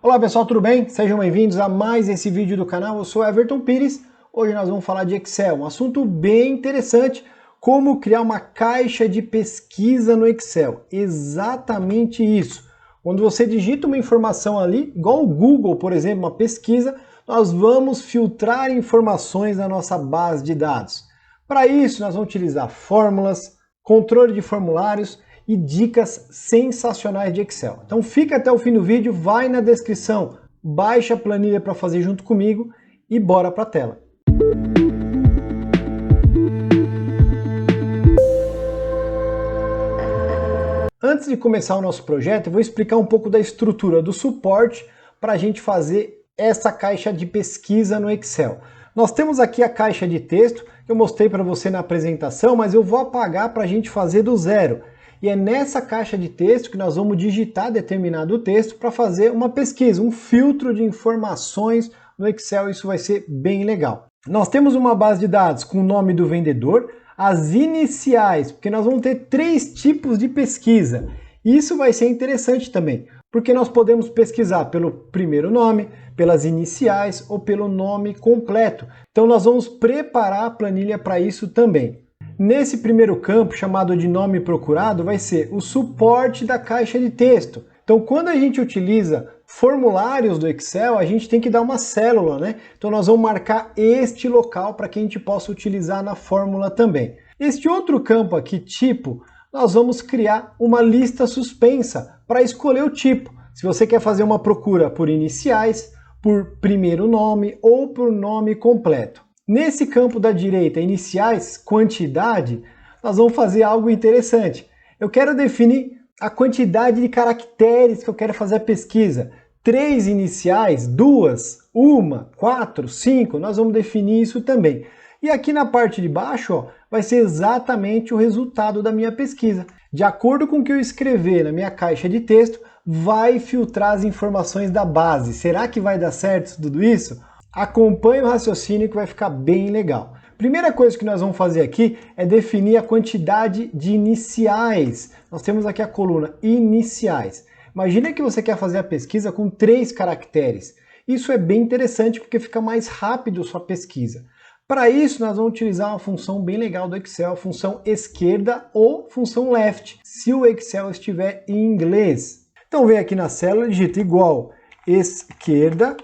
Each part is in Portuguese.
Olá pessoal, tudo bem? Sejam bem-vindos a mais esse vídeo do canal. Eu sou Everton Pires. Hoje nós vamos falar de Excel, um assunto bem interessante, como criar uma caixa de pesquisa no Excel. Exatamente isso. Quando você digita uma informação ali, igual o Google, por exemplo, uma pesquisa, nós vamos filtrar informações na nossa base de dados. Para isso, nós vamos utilizar fórmulas, controle de formulários e dicas sensacionais de Excel. Então fica até o fim do vídeo, vai na descrição, baixa a planilha para fazer junto comigo e bora para a tela. Antes de começar o nosso projeto, eu vou explicar um pouco da estrutura do suporte para a gente fazer essa caixa de pesquisa no Excel. Nós temos aqui a caixa de texto, que eu mostrei para você na apresentação, mas eu vou apagar para a gente fazer do zero. E é nessa caixa de texto que nós vamos digitar determinado texto para fazer uma pesquisa, um filtro de informações no Excel. Isso vai ser bem legal. Nós temos uma base de dados com o nome do vendedor, as iniciais, porque nós vamos ter 3 tipos de pesquisa. Isso vai ser interessante também, porque nós podemos pesquisar pelo primeiro nome, pelas iniciais ou pelo nome completo. Então nós vamos preparar a planilha para isso também. Nesse primeiro campo, chamado de nome procurado, vai ser o suporte da caixa de texto. Então, quando a gente utiliza formulários do Excel, a gente tem que dar uma célula, né? Então, nós vamos marcar este local para que a gente possa utilizar na fórmula também. Este outro campo aqui, tipo, nós vamos criar uma lista suspensa para escolher o tipo. Se você quer fazer uma procura por iniciais, por primeiro nome ou por nome completo. Nesse campo da direita, iniciais, quantidade, nós vamos fazer algo interessante. Eu quero definir a quantidade de caracteres que eu quero fazer a pesquisa. 3 iniciais, 2, 1, 4, 5, nós vamos definir isso também. E aqui na parte de baixo, ó, vai ser exatamente o resultado da minha pesquisa. De acordo com o que eu escrever na minha caixa de texto, vai filtrar as informações da base. Será que vai dar certo tudo isso? Acompanhe o raciocínio que vai ficar bem legal. Primeira coisa que nós vamos fazer aqui é definir a quantidade de iniciais. Nós temos aqui a coluna iniciais. Imagina que você quer fazer a pesquisa com 3 caracteres. Isso é bem interessante porque fica mais rápido a sua pesquisa. Para isso, nós vamos utilizar uma função bem legal do Excel, a função esquerda ou função left, se o Excel estiver em inglês. Então vem aqui na célula, digita igual esquerda,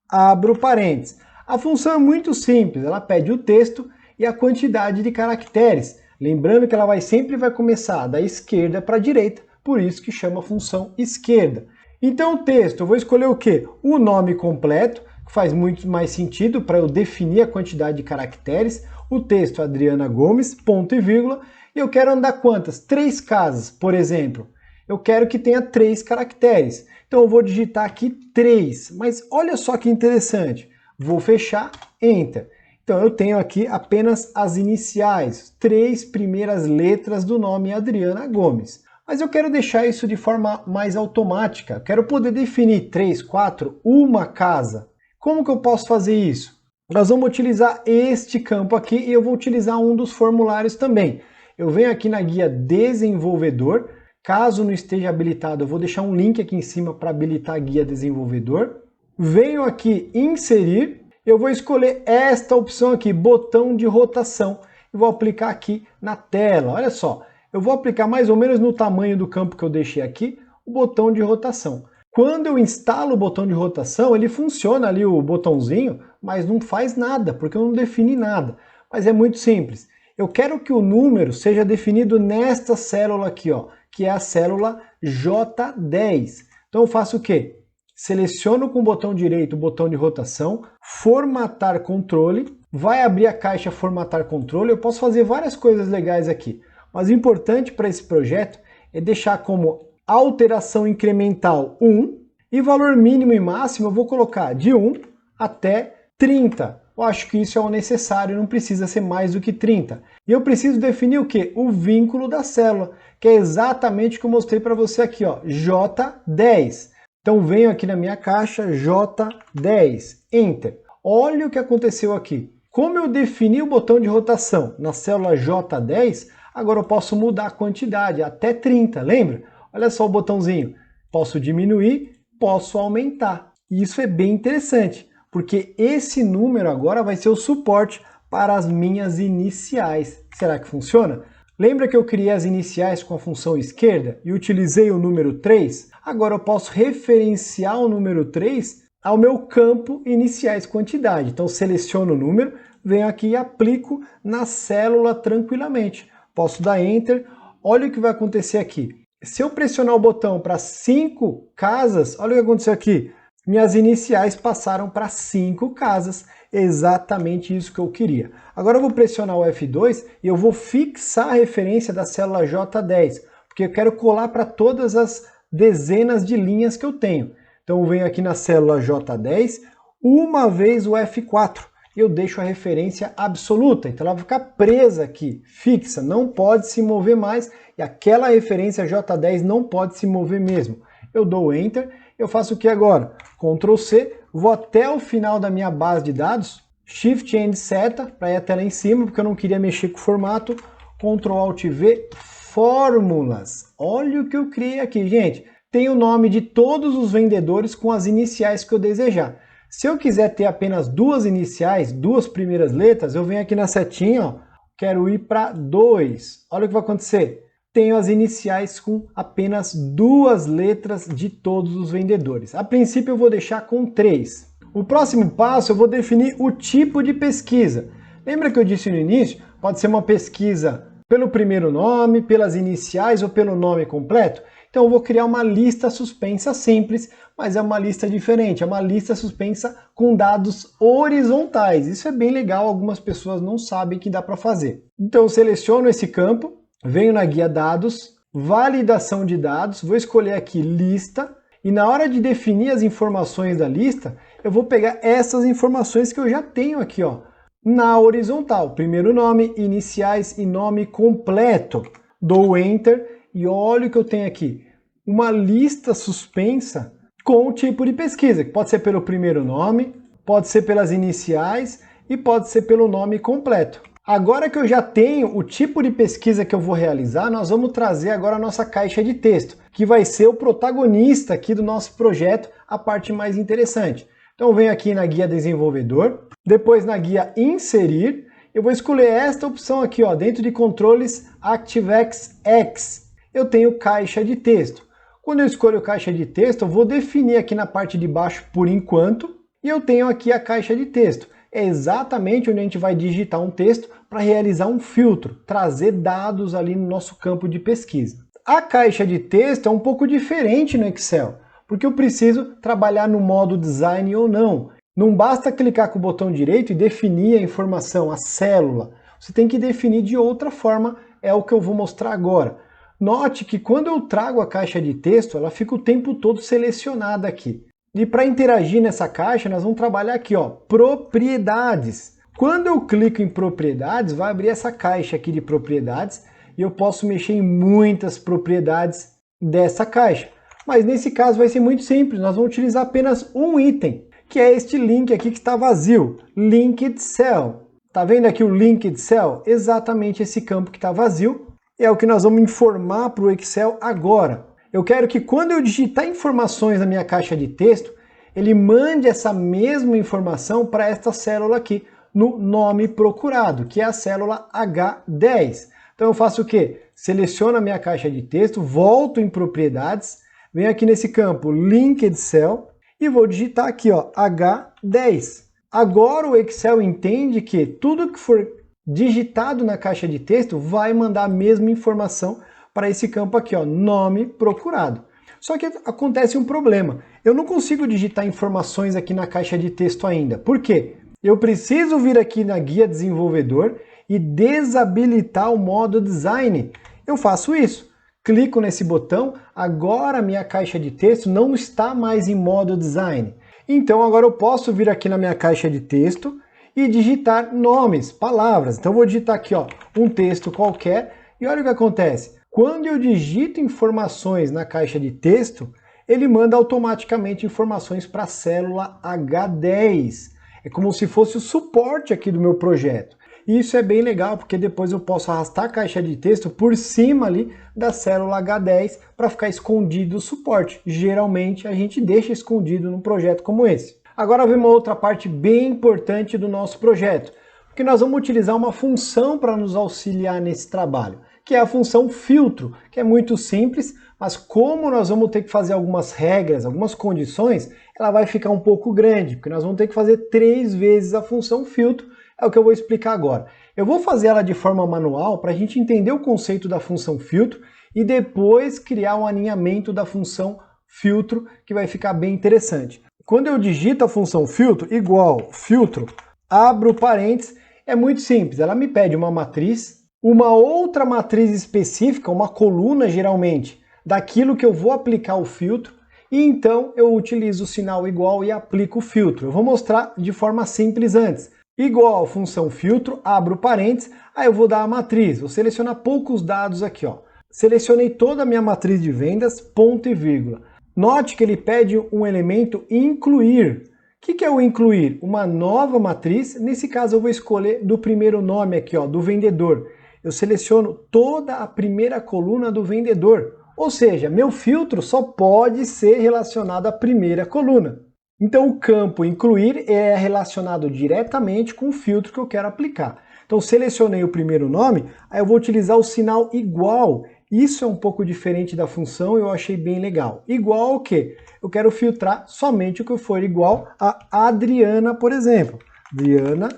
abro parênteses. A função é muito simples, ela pede o texto e a quantidade de caracteres. Lembrando que ela sempre vai começar da esquerda para a direita, por isso que chama função esquerda. Então o texto, eu vou escolher o quê? O nome completo, que faz muito mais sentido para eu definir a quantidade de caracteres. O texto Adriana Gomes, ponto e vírgula. E eu quero andar quantas? 3 casas, por exemplo. Eu quero que tenha 3 caracteres. Então eu vou digitar aqui 3, mas olha só que interessante. Vou fechar, Enter. Então eu tenho aqui apenas as iniciais, 3 primeiras letras do nome Adriana Gomes. Mas eu quero deixar isso de forma mais automática. Quero poder definir 3, 4, uma casa. Como que eu posso fazer isso? Nós vamos utilizar este campo aqui e eu vou utilizar um dos formulários também. Eu venho aqui na guia Desenvolvedor. Caso não esteja habilitado, eu vou deixar um link aqui em cima para habilitar a guia desenvolvedor. Venho aqui inserir, eu vou escolher esta opção aqui, botão de rotação, e vou aplicar aqui na tela. Olha só, eu vou aplicar mais ou menos no tamanho do campo que eu deixei aqui, o botão de rotação. Quando eu instalo o botão de rotação, ele funciona ali o botãozinho, mas não faz nada, porque eu não defini nada. Mas é muito simples. Eu quero que o número seja definido nesta célula aqui, ó, que é a célula J10. Então eu faço o quê? Seleciono com o botão direito o botão de rotação, formatar controle, vai abrir a caixa formatar controle. Eu posso fazer várias coisas legais aqui, mas o importante para esse projeto é deixar como alteração incremental 1 e valor mínimo e máximo eu vou colocar de 1 até 30. Eu acho que isso é o necessário, não precisa ser mais do que 30. E eu preciso definir o quê? O vínculo da célula, que é exatamente o que eu mostrei para você aqui, ó, J10. Então venho aqui na minha caixa, J10, Enter. Olha o que aconteceu aqui. Como eu defini o botão de rotação na célula J10, agora eu posso mudar a quantidade até 30, lembra? Olha só o botãozinho. Posso diminuir, posso aumentar. E isso é bem interessante, porque esse número agora vai ser o suporte para as minhas iniciais. Será que funciona? Lembra que eu criei as iniciais com a função esquerda e utilizei o número 3? Agora eu posso referenciar o número 3 ao meu campo iniciais quantidade. Então seleciono o número, venho aqui e aplico na célula tranquilamente. Posso dar Enter. Olha o que vai acontecer aqui. Se eu pressionar o botão para 5 casas, olha o que aconteceu aqui. Minhas iniciais passaram para 5 casas. Exatamente isso que eu queria. Agora eu vou pressionar o F2 e eu vou fixar a referência da célula J10, porque eu quero colar para todas as dezenas de linhas que eu tenho. Então eu venho aqui na célula J10, uma vez o F4, e eu deixo a referência absoluta. Então ela vai ficar presa aqui, fixa, não pode se mover mais, e aquela referência J10 não pode se mover mesmo. Eu dou Enter, eu faço o que agora? Ctrl C, vou até o final da minha base de dados, Shift End seta, para ir até lá em cima, porque eu não queria mexer com o formato, Ctrl Alt V, Fórmulas. Olha o que eu criei aqui, gente. Tem o nome de todos os vendedores com as iniciais que eu desejar. Se eu quiser ter apenas duas iniciais, duas primeiras letras, eu venho aqui na setinha, ó, quero ir para 2. Olha o que vai acontecer. Tenho as iniciais com apenas duas letras de todos os vendedores. A princípio eu vou deixar com 3. O próximo passo eu vou definir o tipo de pesquisa. Lembra que eu disse no início? Pode ser uma pesquisa pelo primeiro nome, pelas iniciais ou pelo nome completo? Então eu vou criar uma lista suspensa simples, mas é uma lista diferente, é uma lista suspensa com dados horizontais. Isso é bem legal, algumas pessoas não sabem que dá para fazer. Então eu seleciono esse campo, venho na guia dados, validação de dados, vou escolher aqui lista, e na hora de definir as informações da lista, eu vou pegar essas informações que eu já tenho aqui, ó, na horizontal. Primeiro nome, iniciais e nome completo. Dou Enter e olha o que eu tenho aqui. Uma lista suspensa com o tipo de pesquisa, que pode ser pelo primeiro nome, pode ser pelas iniciais e pode ser pelo nome completo. Agora que eu já tenho o tipo de pesquisa que eu vou realizar, nós vamos trazer agora a nossa caixa de texto, que vai ser o protagonista aqui do nosso projeto, a parte mais interessante. Então eu venho aqui na guia desenvolvedor, depois na guia inserir, eu vou escolher esta opção aqui, ó, dentro de controles ActiveX X. Eu tenho caixa de texto. Quando eu escolho caixa de texto, eu vou definir aqui na parte de baixo por enquanto, e eu tenho aqui a caixa de texto. É exatamente onde a gente vai digitar um texto para realizar um filtro, trazer dados ali no nosso campo de pesquisa. A caixa de texto é um pouco diferente no Excel, porque eu preciso trabalhar no modo design ou não. Não basta clicar com o botão direito e definir a informação, a célula. Você tem que definir de outra forma, é o que eu vou mostrar agora. Note que quando eu trago a caixa de texto, ela fica o tempo todo selecionada aqui. E para interagir nessa caixa, nós vamos trabalhar aqui, ó, propriedades. Quando eu clico em propriedades, vai abrir essa caixa aqui de propriedades e eu posso mexer em muitas propriedades dessa caixa. Mas nesse caso vai ser muito simples, nós vamos utilizar apenas um item, que é este link aqui que está vazio, Linked Cell. Tá vendo aqui o Linked Cell? Exatamente esse campo que está vazio. É o que nós vamos informar para o Excel agora. Eu quero que quando eu digitar informações na minha caixa de texto, ele mande essa mesma informação para esta célula aqui, no nome procurado, que é a célula H10. Então eu faço o quê? Seleciono a minha caixa de texto, volto em propriedades, venho aqui nesse campo Linked Cell e vou digitar aqui, ó, H10. Agora o Excel entende que tudo que for digitado na caixa de texto vai mandar a mesma informação para esse campo aqui, ó, nome procurado. Só que acontece um problema. Eu não consigo digitar informações aqui na caixa de texto ainda. Por quê? Eu preciso vir aqui na guia desenvolvedor e desabilitar o modo design. Eu faço isso. Clico nesse botão, agora minha caixa de texto não está mais em modo design. Então agora eu posso vir aqui na minha caixa de texto e digitar nomes, palavras. Então eu vou digitar aqui, ó, um texto qualquer e olha o que acontece. Quando eu digito informações na caixa de texto, ele manda automaticamente informações para a célula H10. É como se fosse o suporte aqui do meu projeto. E isso é bem legal, porque depois eu posso arrastar a caixa de texto por cima ali da célula H10 para ficar escondido o suporte. Geralmente a gente deixa escondido num projeto como esse. Agora vem uma outra parte bem importante do nosso projeto, porque nós vamos utilizar uma função para nos auxiliar nesse trabalho, que é a função filtro, que é muito simples, mas como nós vamos ter que fazer algumas regras, algumas condições, ela vai ficar um pouco grande, porque nós vamos ter que fazer 3 vezes a função filtro, é o que eu vou explicar agora. Eu vou fazer ela de forma manual para a gente entender o conceito da função filtro e depois criar um alinhamento da função filtro, que vai ficar bem interessante. Quando eu digito a função filtro, igual filtro, abro parênteses, é muito simples, ela me pede uma matriz, uma outra matriz específica, uma coluna geralmente, daquilo que eu vou aplicar o filtro, e então eu utilizo o sinal igual e aplico o filtro. Eu vou mostrar de forma simples antes. Igual função filtro, abro parênteses, aí eu vou dar a matriz, vou selecionar poucos dados aqui, ó. Selecionei toda a minha matriz de vendas, ponto e vírgula. Note que ele pede um elemento incluir. O que é o incluir? Uma nova matriz, nesse caso eu vou escolher do primeiro nome aqui, ó, do vendedor. Eu seleciono toda a primeira coluna do vendedor, ou seja, meu filtro só pode ser relacionado à primeira coluna. Então o campo incluir é relacionado diretamente com o filtro que eu quero aplicar. Então selecionei o primeiro nome, aí eu vou utilizar o sinal igual. Isso é um pouco diferente da função e eu achei bem legal. Igual ao quê? Eu quero filtrar somente o que for igual a Adriana, por exemplo. Adriana,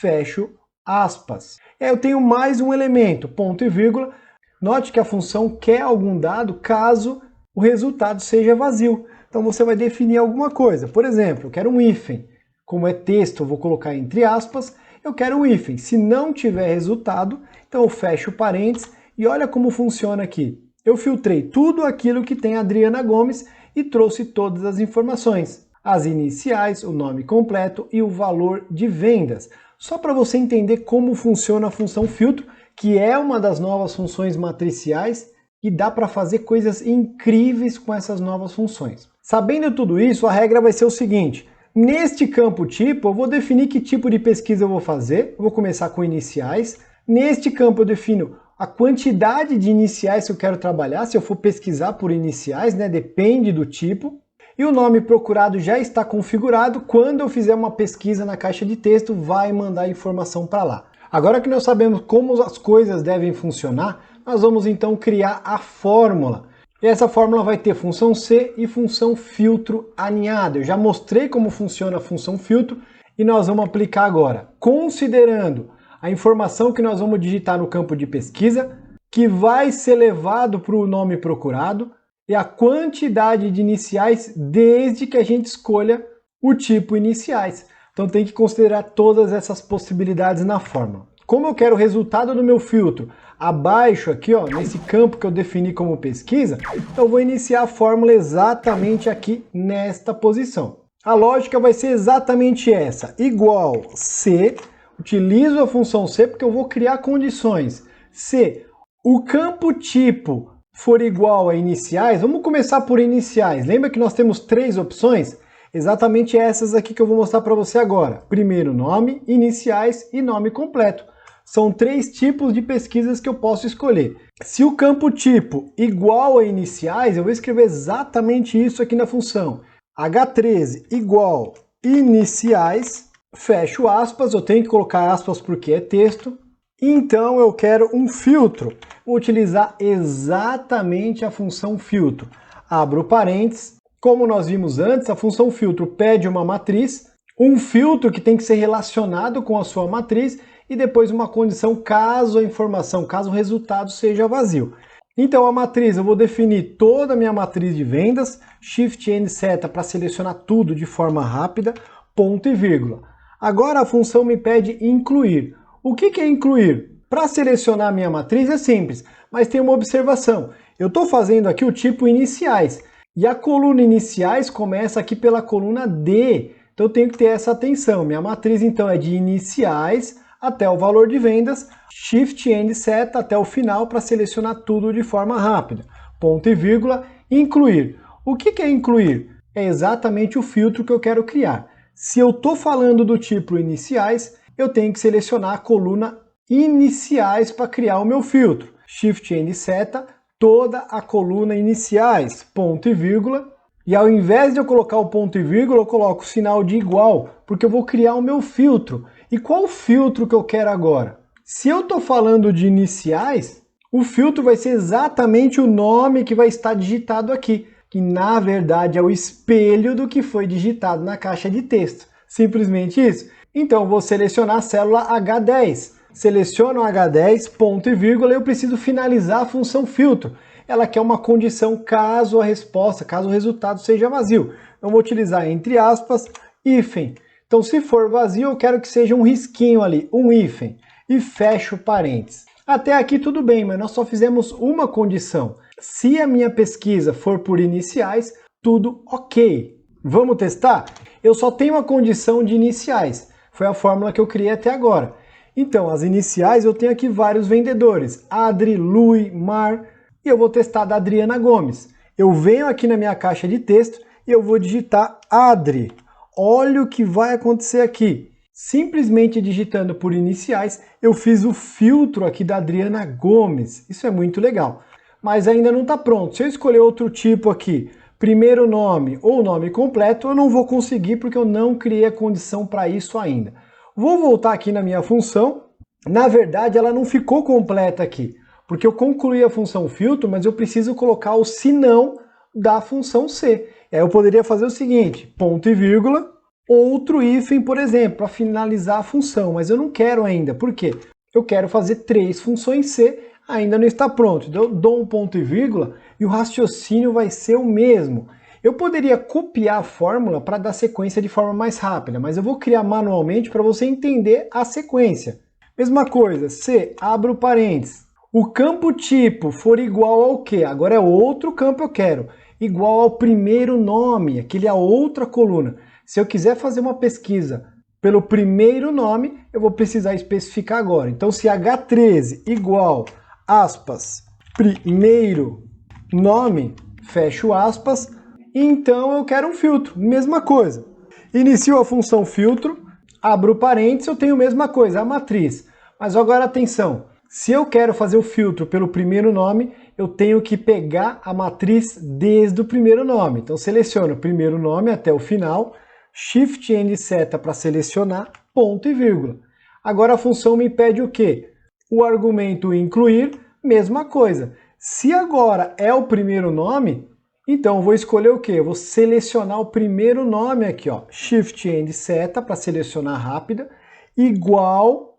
fecho aspas. E aí eu tenho mais um elemento, ponto e vírgula. Note que a função quer algum dado caso o resultado seja vazio. Então você vai definir alguma coisa. Por exemplo, eu quero um hífen. Como é texto, eu vou colocar entre aspas. Eu quero um hífen. Se não tiver resultado, então eu fecho parênteses e olha como funciona aqui. Eu filtrei tudo aquilo que tem Adriana Gomes e trouxe todas as informações. As iniciais, o nome completo e o valor de vendas. Só para você entender como funciona a função filtro, que é uma das novas funções matriciais e dá para fazer coisas incríveis com essas novas funções. Sabendo tudo isso, a regra vai ser o seguinte. Neste campo tipo, eu vou definir que tipo de pesquisa eu vou fazer. Eu vou começar com iniciais. Neste campo eu defino a quantidade de iniciais que eu quero trabalhar, se eu for pesquisar por iniciais, né? Depende do tipo. E o nome procurado já está configurado. Quando eu fizer uma pesquisa na caixa de texto, vai mandar a informação para lá. Agora que nós sabemos como as coisas devem funcionar, nós vamos então criar a fórmula. E essa fórmula vai ter função C e função filtro alinhada. Eu já mostrei como funciona a função filtro e nós vamos aplicar agora. Considerando a informação que nós vamos digitar no campo de pesquisa, que vai ser levado para o nome procurado, e a quantidade de iniciais desde que a gente escolha o tipo iniciais. Então tem que considerar todas essas possibilidades na fórmula. Como eu quero o resultado do meu filtro abaixo aqui, ó, nesse campo que eu defini como pesquisa, eu vou iniciar a fórmula exatamente aqui nesta posição. A lógica vai ser exatamente essa, igual C, utilizo a função C porque eu vou criar condições. Se o campo tipo for igual a iniciais, vamos começar por iniciais. Lembra que nós temos 3 opções? Exatamente essas aqui que eu vou mostrar para você agora. Primeiro nome, iniciais e nome completo. São 3 tipos de pesquisas que eu posso escolher. Se o campo tipo igual a iniciais, eu vou escrever exatamente isso aqui na função. H13 igual iniciais, fecho aspas, eu tenho que colocar aspas porque é texto. Então eu quero um filtro. Vou utilizar exatamente a função filtro. Abro parênteses. Como nós vimos antes, a função filtro pede uma matriz, um filtro que tem que ser relacionado com a sua matriz e depois uma condição caso a informação, caso o resultado seja vazio. Então a matriz, eu vou definir toda a minha matriz de vendas, Shift N seta para selecionar tudo de forma rápida, ponto e vírgula. Agora a função me pede incluir. O que é incluir? Para selecionar a minha matriz é simples, mas tem uma observação. Eu estou fazendo aqui o tipo iniciais, e a coluna iniciais começa aqui pela coluna D. Então eu tenho que ter essa atenção. Minha matriz então é de iniciais até o valor de vendas, Shift N seta até o final para selecionar tudo de forma rápida. Ponto e vírgula, incluir. O que é incluir? É exatamente o filtro que eu quero criar. Se eu estou falando do tipo iniciais, eu tenho que selecionar a coluna iniciais para criar o meu filtro. Shift End seta, toda a coluna iniciais, ponto e vírgula. E ao invés de eu colocar o ponto e vírgula, eu coloco o sinal de igual, porque eu vou criar o meu filtro. E qual filtro que eu quero agora? Se eu estou falando de iniciais, o filtro vai ser exatamente o nome que vai estar digitado aqui, que na verdade é o espelho do que foi digitado na caixa de texto. Simplesmente isso. Então eu vou selecionar a célula H10. Seleciono H10, ponto e vírgula, e eu preciso finalizar a função filtro. Ela quer uma condição caso a resposta, caso o resultado seja vazio. Eu vou utilizar entre aspas, hífen. Então se for vazio, eu quero que seja um risquinho ali, um hífen. E fecho parênteses. Até aqui tudo bem, mas nós só fizemos uma condição. Se a minha pesquisa for por iniciais, tudo ok. Vamos testar? Eu só tenho a condição de iniciais. Foi a fórmula que eu criei até agora. Então, as iniciais eu tenho aqui vários vendedores. Adri, Lui, Mar. E eu vou testar da Adriana Gomes. Eu venho aqui na minha caixa de texto e eu vou digitar Adri. Olha o que vai acontecer aqui. Simplesmente digitando por iniciais, eu fiz o filtro aqui da Adriana Gomes. Isso é muito legal. Mas ainda não está pronto. Se eu escolher outro tipo aqui, primeiro nome ou nome completo, eu não vou conseguir porque eu não criei a condição para isso ainda. Vou voltar aqui na minha função. Na verdade, ela não ficou completa aqui, porque eu concluí a função filtro, mas eu preciso colocar o senão da função C. Aí eu poderia fazer o seguinte, ponto e vírgula, outro hífen, por exemplo, para finalizar a função, mas eu não quero ainda. Por quê? Eu quero fazer 3 funções C, ainda não está pronto. Então eu dou um ponto e vírgula e o raciocínio vai ser o mesmo. Eu poderia copiar a fórmula para dar sequência de forma mais rápida, mas eu vou criar manualmente para você entender a sequência. Mesma coisa, C, abro parênteses. O campo tipo for igual ao quê? Agora é outro campo eu quero. Igual ao primeiro nome, aquele é a outra coluna. Se eu quiser fazer uma pesquisa pelo primeiro nome, eu vou precisar especificar agora. Então, se H13 igual, aspas, primeiro nome, fecho aspas, então eu quero um filtro. Mesma coisa. Inicio a função filtro, abro parênteses, eu tenho a mesma coisa, a matriz. Mas agora atenção, se eu quero fazer o filtro pelo primeiro nome, eu tenho que pegar a matriz desde o primeiro nome. Então seleciono o primeiro nome até o final, Shift End seta para selecionar, ponto e vírgula. Agora a função me pede o quê? O argumento incluir, mesma coisa. Se agora é o primeiro nome, então eu vou escolher o quê? Eu vou selecionar o primeiro nome aqui, ó. Shift End seta para selecionar rápida, igual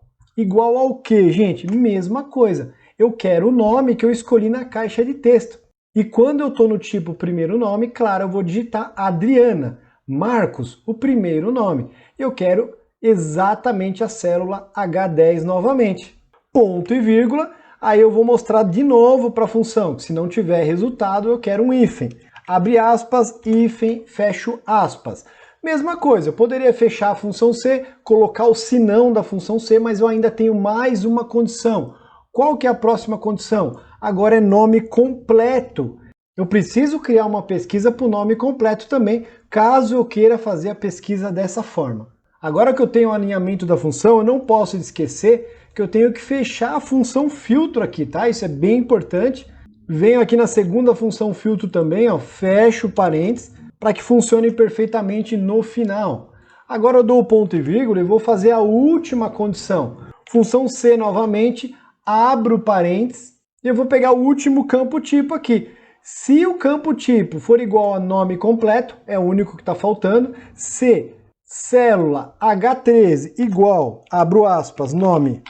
ao quê, gente? Mesma coisa. Eu quero o nome que eu escolhi na caixa de texto. E quando eu estou no tipo primeiro nome, claro, eu vou digitar Adriana. Marcos, o primeiro nome. Eu quero exatamente a célula H10 novamente. Ponto e vírgula. Aí eu vou mostrar de novo para a função, que se não tiver resultado, eu quero um hífen. Abre aspas, hífen, fecho aspas. Mesma coisa, eu poderia fechar a função C, colocar o senão da função C, mas eu ainda tenho mais uma condição. Qual que é a próxima condição? Agora é nome completo. Eu preciso criar uma pesquisa para o nome completo também, caso eu queira fazer a pesquisa dessa forma. Agora que eu tenho o alinhamento da função, eu não posso esquecer que eu tenho que fechar a função filtro aqui, tá? Isso é bem importante. Venho aqui na segunda função filtro também, ó, fecho parênteses, para que funcione perfeitamente no final. Agora eu dou o ponto e vírgula e vou fazer a última condição. Função C novamente, abro parênteses, e eu vou pegar o último campo tipo aqui. Se o campo tipo for igual a nome completo, é o único que está faltando, se célula H13 igual, abro aspas, nome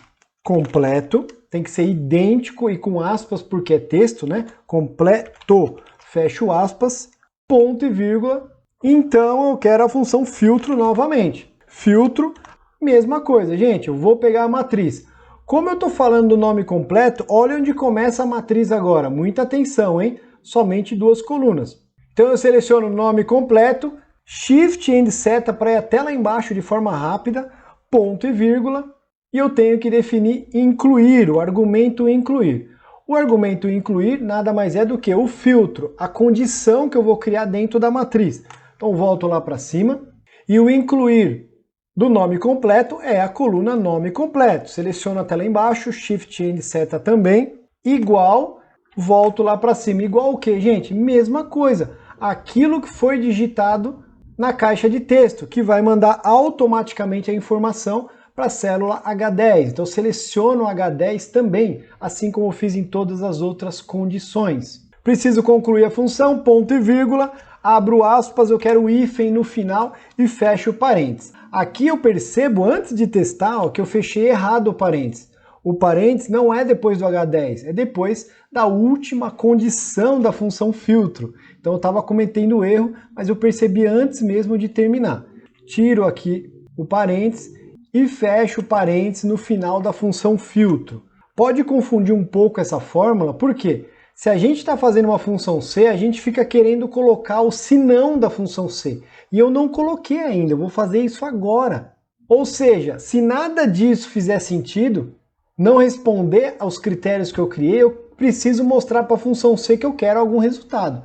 completo, tem que ser idêntico e com aspas porque é texto, né? Completo, fecho aspas, ponto e vírgula. Então eu quero a função filtro novamente. Filtro, mesma coisa, gente, eu vou pegar a matriz. Como eu estou falando do nome completo, olha onde começa a matriz agora. Muita atenção, hein? Somente 2 colunas. Então eu seleciono o nome completo, Shift End seta para ir até lá embaixo de forma rápida, ponto e vírgula, e eu tenho que definir incluir, o argumento incluir. O argumento incluir nada mais é do que o filtro, a condição que eu vou criar dentro da matriz. Então volto lá para cima, e o incluir do nome completo é a coluna nome completo. Seleciono a tela embaixo, Shift N seta também, igual, volto lá para cima. Igual o que, gente? Mesma coisa. Aquilo que foi digitado na caixa de texto, que vai mandar automaticamente a informação para a célula H10. Então seleciono o H10 também, assim como eu fiz em todas as outras condições. Preciso concluir a função, ponto e vírgula, abro aspas, eu quero o hífen no final e fecho o parênteses. Aqui eu percebo, antes de testar, ó, que eu fechei errado o parênteses. O parênteses não é depois do H10, é depois da última condição da função filtro. Então eu estava cometendo erro, mas eu percebi antes mesmo de terminar. Tiro aqui o parênteses e fecho o parênteses no final da função filtro. Pode confundir um pouco essa fórmula, por quê? Se a gente está fazendo uma função C, a gente fica querendo colocar o senão da função C. E eu não coloquei ainda, eu vou fazer isso agora. Ou seja, se nada disso fizer sentido, não responder aos critérios que eu criei, eu preciso mostrar para a função C que eu quero algum resultado.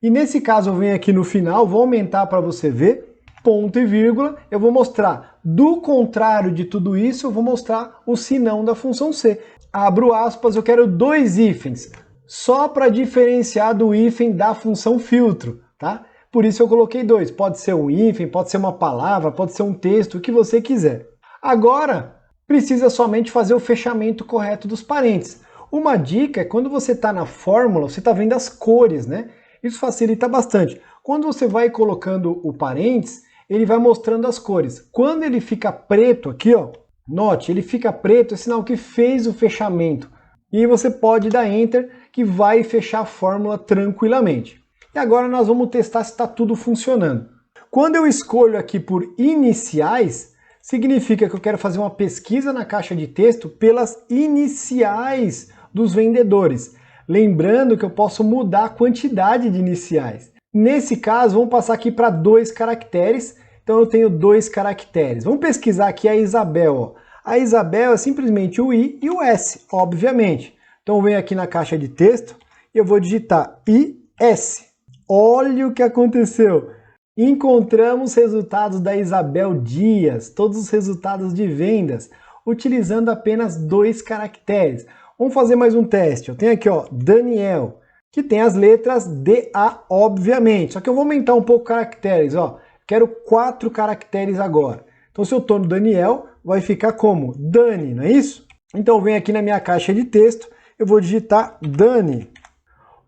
E nesse caso eu venho aqui no final, vou aumentar para você ver, ponto e vírgula, eu vou mostrar, do contrário de tudo isso, eu vou mostrar o senão da função C. Abro aspas, eu quero dois hífens, só para diferenciar do hífen da função filtro, tá? Por isso eu coloquei dois, pode ser um hífen, pode ser uma palavra, pode ser um texto, o que você quiser. Agora, precisa somente fazer o fechamento correto dos parênteses. Uma dica é quando você está na fórmula, você está vendo as cores, né? Isso facilita bastante. Quando você vai colocando o parênteses, ele vai mostrando as cores. Quando ele fica preto aqui, ó, note, ele fica preto, é sinal que fez o fechamento. E você pode dar Enter, que vai fechar a fórmula tranquilamente. E agora nós vamos testar se está tudo funcionando. Quando eu escolho aqui por iniciais, significa que eu quero fazer uma pesquisa na caixa de texto pelas iniciais dos vendedores. Lembrando que eu posso mudar a quantidade de iniciais. Nesse caso, vamos passar aqui para 2 caracteres. Então eu tenho 2 caracteres. Vamos pesquisar aqui a Isabel. Ó. A Isabel é simplesmente o I e o S, obviamente. Então eu venho aqui na caixa de texto e eu vou digitar IS. Olha o que aconteceu. Encontramos resultados da Isabel Dias, todos os resultados de vendas, utilizando apenas 2 caracteres. Vamos fazer mais um teste. Eu tenho aqui, ó, Daniel, que tem as letras DA, obviamente. Só que eu vou aumentar um pouco caracteres, ó. Quero 4 caracteres agora. Então, se eu estou no Daniel, vai ficar como? Dani, não é isso? Então, eu venho aqui na minha caixa de texto, eu vou digitar Dani.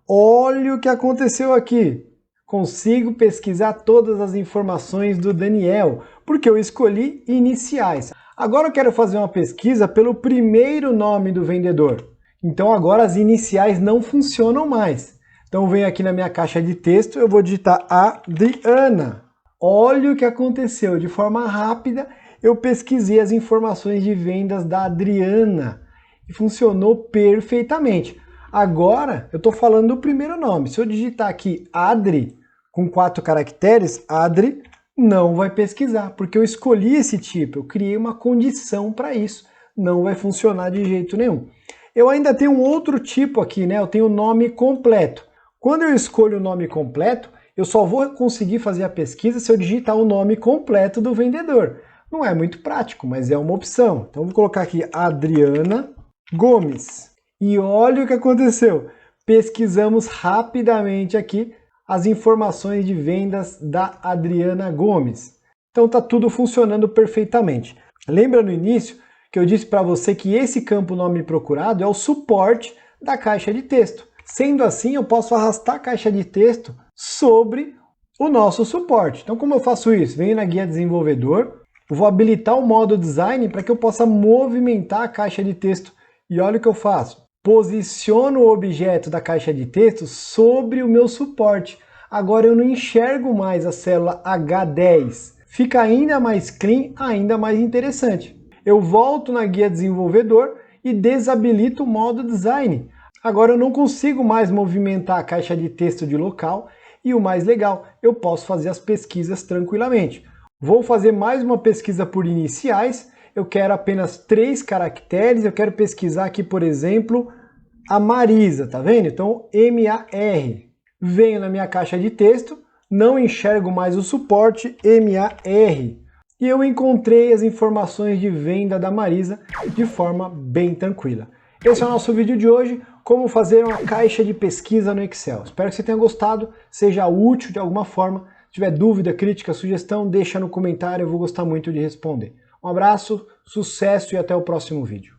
Olha o que aconteceu aqui. Consigo pesquisar todas as informações do Daniel, porque eu escolhi iniciais. Agora eu quero fazer uma pesquisa pelo primeiro nome do vendedor. Então agora as iniciais não funcionam mais. Então eu venho aqui na minha caixa de texto, eu vou digitar Adriana. Olha o que aconteceu. De forma rápida, eu pesquisei as informações de vendas da Adriana. E funcionou perfeitamente. Agora, eu estou falando do primeiro nome. Se eu digitar aqui Adri, com 4 caracteres, Adri não vai pesquisar, porque eu escolhi esse tipo, eu criei uma condição para isso. Não vai funcionar de jeito nenhum. Eu ainda tenho um outro tipo aqui, né? Eu tenho o nome completo. Quando eu escolho o nome completo, eu só vou conseguir fazer a pesquisa se eu digitar o nome completo do vendedor. Não é muito prático, mas é uma opção. Então, vou colocar aqui Adriana Gomes. E olha o que aconteceu. Pesquisamos rapidamente aqui as informações de vendas da Adriana Gomes. Então está tudo funcionando perfeitamente. Lembra no início que eu disse para você que esse campo nome procurado é o suporte da caixa de texto. Sendo assim, eu posso arrastar a caixa de texto sobre o nosso suporte. Então como eu faço isso? Venho na guia desenvolvedor, vou habilitar o modo design para que eu possa movimentar a caixa de texto. E olha o que eu faço. Posiciono o objeto da caixa de texto sobre o meu suporte. Agora eu não enxergo mais a célula H10. Fica ainda mais clean, ainda mais interessante. Eu volto na guia desenvolvedor e desabilito o modo design. Agora eu não consigo mais movimentar a caixa de texto de local e o mais legal, eu posso fazer as pesquisas tranquilamente. Vou fazer mais uma pesquisa por iniciais. Eu quero apenas 3 caracteres, eu quero pesquisar aqui, por exemplo, a Marisa, tá vendo? Então, M-A-R. Venho na minha caixa de texto, não enxergo mais o suporte, M-A-R. e eu encontrei as informações de venda da Marisa de forma bem tranquila. Esse é o nosso vídeo de hoje, como fazer uma caixa de pesquisa no Excel. Espero que você tenha gostado, seja útil de alguma forma. Se tiver dúvida, crítica, sugestão, deixa no comentário, eu vou gostar muito de responder. Um abraço, sucesso e até o próximo vídeo.